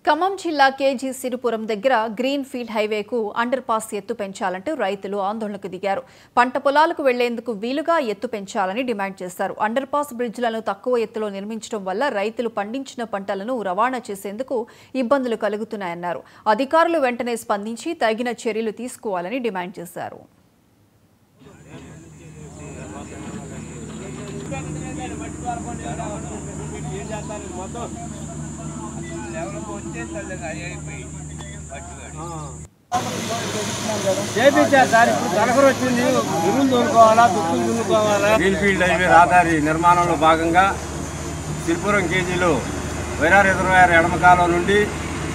ఖమ్మం జిల్లా కేజీ సిరిపురం దగ్గర green field హైవేకు under pass ఎత్తు పెంచాలంటూ రైతులు ఆందోళనకు దిగారు. పంట పొలాలకు వెళ్లేందుకు వీలుగా ఎత్తు పెంచాలని డిమాండ్ చేశారు. అండర్ పాస్ బ్రిడ్జ్లను తక్కువ ఎత్తులో నిర్మించడం వల్ల రైతులు పండించిన పంటలను రవాణా చేసేందుకు ఇబ్బందులు కలుగుతున్నాయన్నారు. అధికారులు వెంటనే స్పందించి తగిన చర్యలు తీసుకోవాలని డిమాండ్ చేశారు. గ్రీన్ ఫీల్డ్ హైవే రహదారి నిర్మాణంలో భాగంగా సిరిపురం కేజీలో వైరా రిజర్వాయర్ ఎడమ కాలువ నుండి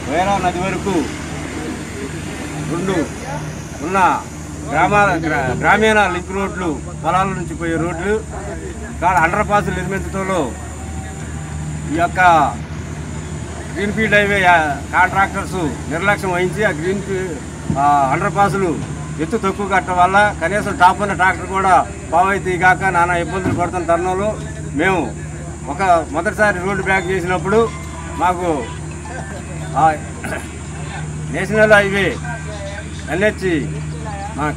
వైరా నది వరకు రెండు ఉన్న గ్రామీణ లింక్ రోడ్లు, పొలాల నుంచి పోయే రోడ్లు అండర్ పాసులు నిర్మించడంలో ఈ యొక్క గ్రీన్ ఫీల్డ్ హైవే కాంట్రాక్టర్స్ నిర్లక్ష్యం వహించి ఆ అండర్ పాసులు ఎత్తు తక్కువ కట్టడం వల్ల కనీసం టాప్ ఉన్న ట్రాక్టర్ కూడా పావైతీ కాక నానా ఇబ్బందులు పడుతున్న తరుణంలో మేము మొదటిసారి రోడ్డు బ్యాక్ చేసినప్పుడు మాకు నేషనల్ హైవే NH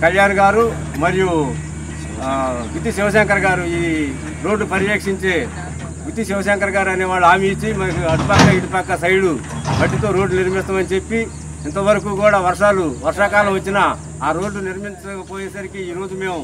కళ్యాణ్ గారు మరియు గుత్తి శివశంకర్ గారు ఈ రోడ్డు పర్యవేక్షించే గుత్తి శివశంకర్ గారు అనేవాళ్ళు హామీ ఇచ్చి మనకు అటుపక్క ఇటుపక్క సైడు మట్టితో రోడ్డు నిర్మిస్తామని చెప్పి ఇంతవరకు కూడా వర్షాకాలం వచ్చినా ఆ రోడ్డు నిర్మించకపోయేసరికి ఈరోజు మేము